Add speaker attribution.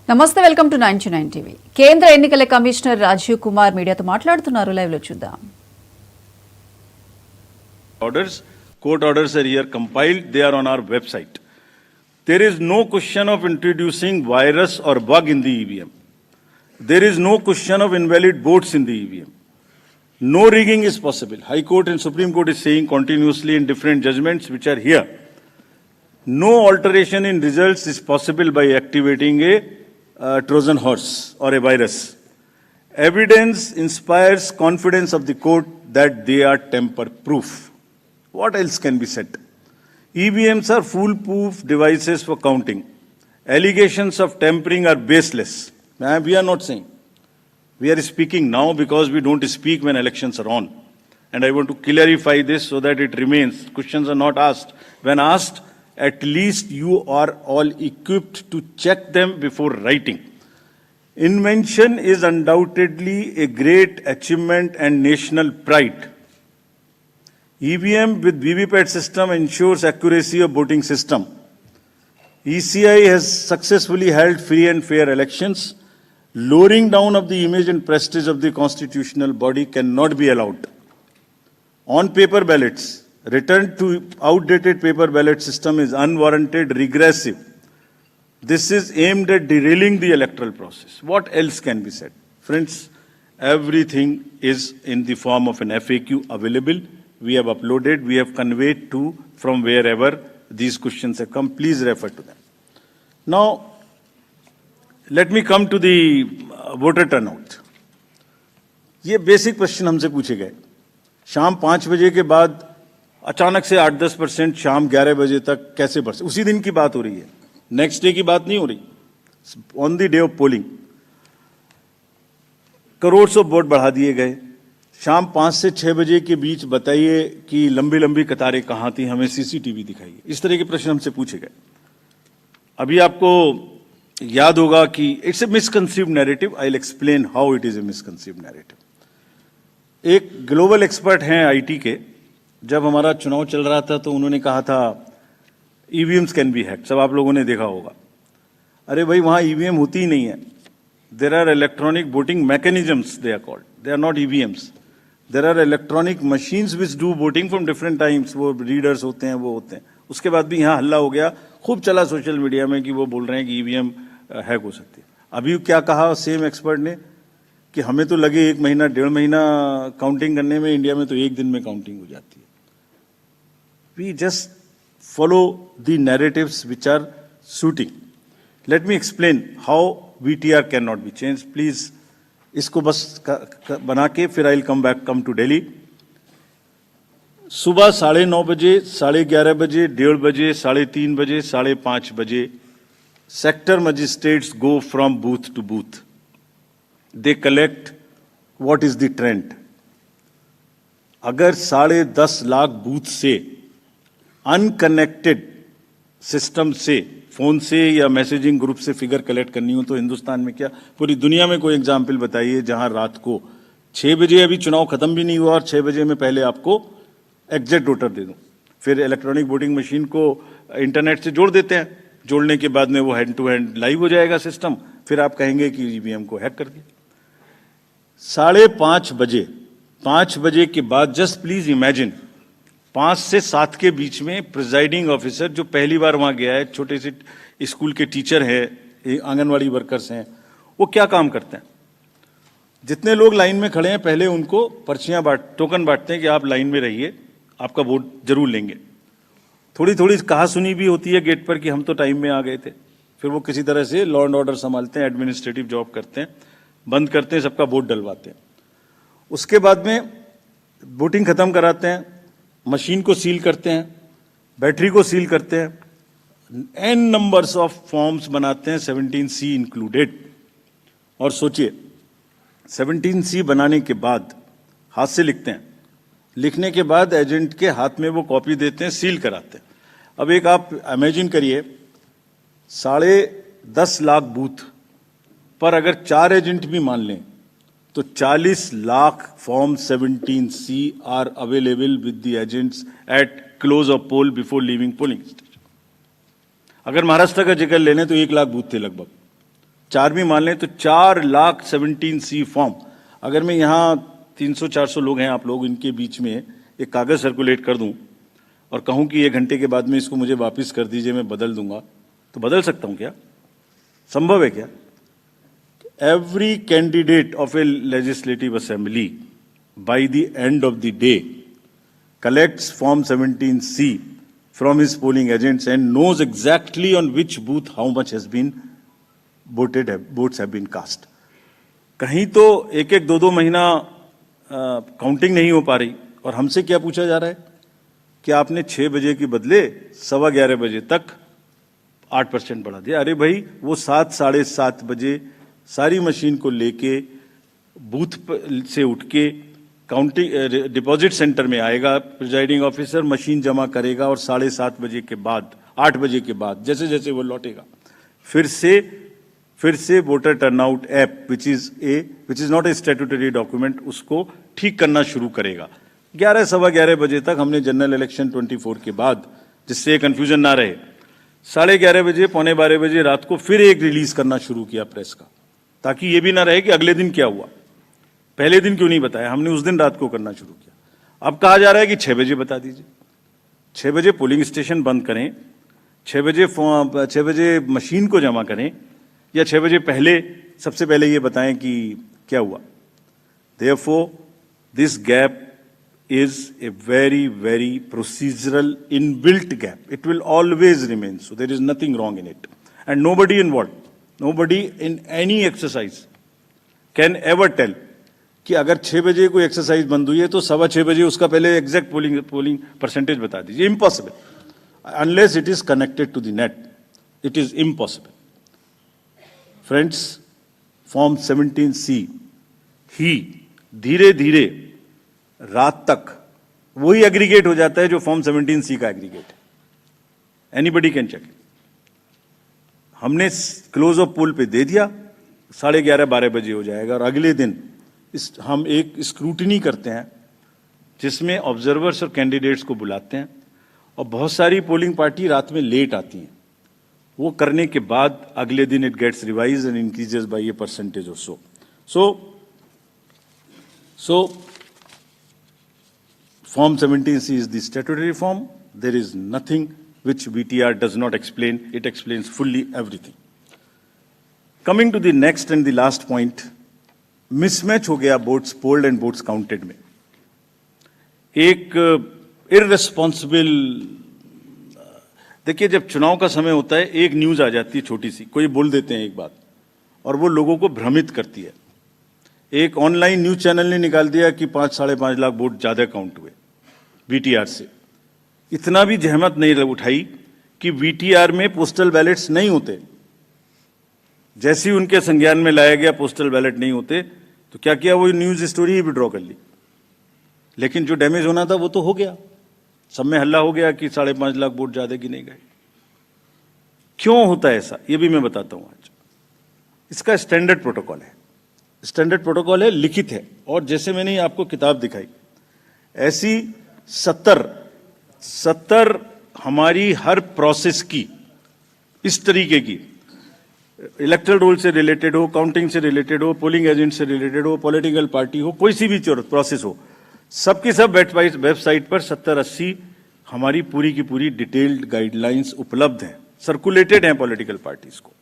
Speaker 1: నమస్తే welcome to 99 TV. కేంద్ర ఎన్నికల కమిషనర్ రాజీవ్ కుమార్ మీడియాతో మాట్లాడుతున్నారు. లైవ్ లో చూద్దాం.
Speaker 2: Court orders are here compiled. They are on our website. There is no question of introducing virus or bug in the EVM. There is no question of invalid votes in the EVM. No rigging is possible. High Court and Supreme Court is saying continuously in different judgments which are here. No alteration in results is possible by activating a Trojan horse or a virus. Evidence inspires confidence of the court that they are tamper-proof. What else can be said? EVMs are foolproof devices for counting. Allegations of tampering are baseless. We are not saying. We are speaking now because we don't speak when elections are on. And I want to clarify this so that it remains. Questions are not asked. When asked, at least you are all equipped to check them before writing. Invention is undoubtedly a great achievement and national pride. EVM with VVPAT system ensures accuracy of voting system. ECI has successfully held free and fair elections. Lowering down of the image and prestige of the constitutional body cannot be allowed. On paper ballots, return to outdated paper ballot system is unwarranted, regressive. This is aimed at derailing the electoral process. What else can be said? Friends, everything is in the form of an FAQ available. We have uploaded, we have conveyed to from wherever these questions have come. Please refer to them. Now, let me come to the voter turnout. ये basic question हमसे पूछे गए. शाम 5 बजे के बाद अचानक से 8-10% शाम 11 बजे तक कैसे बढ़ सकते? उसी दिन की बात हो रही है, नेक्स्ट डे की बात नहीं हो रही. On the day of polling crore of vote बढ़ा दिए गए. शाम 5 से 6 बजे के बीच बताइए कि लंबी लंबी कतारें कहाँ थी, हमें सीसीटीवी दिखाइए. इस तरह के प्रश्न हमसे पूछे गए. अभी आपको याद होगा कि it's a misconceived narrative. I will explain how it is a misconceived narrative. एक ग्लोबल एक्सपर्ट हैं आईटी के, जब हमारा चुनाव चल रहा था तो उन्होंने कहा था ईवीएम्स कैन बी हैक्ड. सब आप लोगों ने देखा होगा. अरे भाई, वहां ईवीएम होती ही नहीं है. There are electronic voting mechanisms, they are called, they are not EVMs. There are electronic machines which do voting from different times. वो रीडर्स होते हैं, वो होते हैं. उसके बाद भी यहाँ हल्ला हो गया, खूब चला सोशल मीडिया में कि वो बोल रहे हैं कि ईवीएम हैक हो सकती है. अभी क्या कहा सेम एक्सपर्ट ने कि हमें तो लगे 1 महीना 1.5 महीना काउंटिंग करने में, इंडिया में तो 1 दिन में काउंटिंग हो जाती है. We just follow the narratives which are suiting. Let me explain how VTR cannot be changed. Please, इसको बस बना के फिर I'll come to Delhi. सुबह 9:30 बजे, 11:30 बजे, 1:30 बजे, 3:30 बजे, 5:30 बजे sector magistrates go from booth to booth. They collect what is the trend. अगर 10.5 लाख बूथ से अनकनेक्टेड सिस्टम से, फोन से या मैसेजिंग ग्रुप से फिगर कलेक्ट करनी हो तो हिंदुस्तान में क्या, पूरी दुनिया में कोई एग्जाम्पल बताइए जहां रात को 6 बजे, अभी चुनाव खत्म भी नहीं हुआ और 6 बजे में पहले आपको एग्जैक्ट वोटर दे दूं. फिर इलेक्ट्रॉनिक वोटिंग मशीन को इंटरनेट से जोड़ देते हैं. जोड़ने के बाद में वो हैंड टू हैंड लाइव हो जाएगा सिस्टम. फिर आप कहेंगे कि ईवीएम को हैक कर दिया. 5:30 बजे, 5 बजे के बाद, जस्ट प्लीज इमेजिन, 5 से 7 के बीच में प्रिजाइडिंग ऑफिसर जो पहली बार वहां गया है, छोटे से स्कूल के टीचर हैं, आंगनवाड़ी वर्कर्स हैं, वो क्या काम करते हैं? जितने लोग लाइन में खड़े हैं पहले उनको पर्चियां टोकन बांटते हैं कि आप लाइन में रहिए, आपका वोट जरूर लेंगे. थोड़ी थोड़ी कहा सुनी भी होती है गेट पर कि हम तो टाइम में आ गए थे. फिर वो किसी तरह से लॉ एंड ऑर्डर संभालते हैं, एडमिनिस्ट्रेटिव जॉब करते हैं, बंद करते हैं, सबका वोट डलवाते हैं. उसके बाद में वोटिंग खत्म कराते हैं, मशीन को सील करते हैं, बैटरी को सील करते हैं, एन नंबर्स ऑफ फॉर्म्स बनाते हैं, 17C इंक्लूडेड. और सोचिए, 17C बनाने के बाद हाथ से लिखते हैं, लिखने के बाद एजेंट के हाथ में वो कॉपी देते हैं, सील कराते हैं. अब एक आप इमेजिन करिए, 10.5 लाख बूथ पर अगर 4 एजेंट भी मान लें तो 40 lakh form 17C are available with the agents at close of poll before leaving polling station. अगर महाराष्ट्र का जिक्र लेने तो 1 लाख बूथ थे लगभग. 4 भी मान लें तो 4,17,000 फॉर्म, अगर मैं यहाँ 300-400 लोग हैं आप लोग, इनके बीच में एक कागज सर्कुलेट कर दूं और कहूं कि 1 घंटे के बाद में इसको मुझे वापस कर दीजिए, मैं बदल दूंगा, तो बदल सकता हूं क्या? संभव है क्या? Every candidate of A legislative assembly by the end of the day collects form 17C from his polling agents and knows exactly on which booth how much has been votes have been cast. कहीं तो 1-1, 2-2 महीना counting नहीं हो पा रही और हमसे क्या पूछा जा रहा है कि आपने 6 बजे के बदले 11:15 बजे तक 8% बढ़ा दिया। अरे भाई, वो 7, 7:30 बजे सारी मशीन को लेके बूथ से उठ के काउंटिंग डिपॉजिट सेंटर में आएगा, प्रिजाइडिंग ऑफिसर मशीन जमा करेगा और 7:30 बजे के बाद, 8 बजे के बाद जैसे जैसे वो लौटेगा फिर से voter turnout app which is not a statutory document, उसको ठीक करना शुरू करेगा। 11, 11:15 बजे तक हमने जनरल इलेक्शन 24 के बाद, जिससे कंफ्यूजन ना रहे, 11:30 बजे, 11:45 बजे रात को फिर एक रिलीज करना शुरू किया प्रेस का, ताकि ये भी ना रहे कि अगले दिन क्या हुआ, पहले दिन क्यों नहीं बताया, हमने उस दिन रात को करना शुरू किया। अब कहा जा रहा है कि 6 बजे बता दीजिए, 6 बजे पोलिंग स्टेशन बंद करें, 6 बजे मशीन को जमा करें, या 6 बजे पहले, सबसे पहले ये बताएं कि क्या हुआ। Therefore, this gap is a very, very procedural inbuilt gap. It will always remain. So there is nothing wrong in it. And nobody involved, nobody in any exercise can ever tell कि अगर 6 बजे कोई exercise बंद हुई है तो 6:15 बजे उसका पहले एग्जैक्ट पोलिंग परसेंटेज बता दीजिए। Impossible, unless it is connected to the net, it is impossible. Friends, form 17C ही धीरे धीरे रात तक वही एग्रीगेट हो जाता है जो फॉर्म 17C का एग्रीगेट है। Anybody can check. हमने क्लोज ऑफ पोल पे दे दिया, 11:30 12 बजे हो जाएगा और अगले दिन हम एक स्क्रूटनी करते हैं जिसमें ऑब्जर्वर्स और कैंडिडेट्स को बुलाते हैं और बहुत सारी पोलिंग पार्टी रात में लेट आती हैं। वो करने के बाद अगले दिन it gets revise and increases by a percentage और so form 17C is the statutory form. There is nothing which VTR does not explain. It explains fully everything. Coming to the next and the last point, mismatch हो गया votes polled and votes counted में। एक irresponsible, देखिए जब चुनाव का समय होता है एक न्यूज आ जाती है छोटी सी, कोई बोल देते हैं एक बात और वो लोगों को भ्रमित करती है। एक ऑनलाइन न्यूज चैनल ने निकाल दिया कि 5-5.5 लाख वोट ज्यादा काउंट हुए वीटीआर से। इतना भी जहमत नहीं उठाई कि वीटीआर में पोस्टल बैलेट्स नहीं होते। जैसे ही उनके संज्ञान में लाया गया पोस्टल बैलेट नहीं होते तो क्या किया, वो न्यूज स्टोरी ही विड्रॉ कर ली। लेकिन जो डैमेज होना था वो तो हो गया, सब में हल्ला हो गया कि 5.5 लाख वोट ज्यादा गिने गए। क्यों होता है ऐसा, ये भी मैं बताता हूं आज। इसका स्टैंडर्ड प्रोटोकॉल है, स्टैंडर्ड प्रोटोकॉल है, लिखित है, और जैसे मैंने आपको किताब दिखाई ऐसी 70 हमारी हर प्रोसेस की इस तरीके की, इलेक्टोरल रोल से रिलेटेड हो, काउंटिंग से रिलेटेड हो, पोलिंग एजेंट से रिलेटेड हो, पॉलिटिकल पार्टी हो, कोई सी भी प्रोसेस हो, सबकी सब वेबसाइट पर 70-80 हमारी पूरी की पूरी डिटेल्ड गाइडलाइंस उपलब्ध हैं, सर्कुलेटेड हैं पॉलिटिकल पार्टीज को।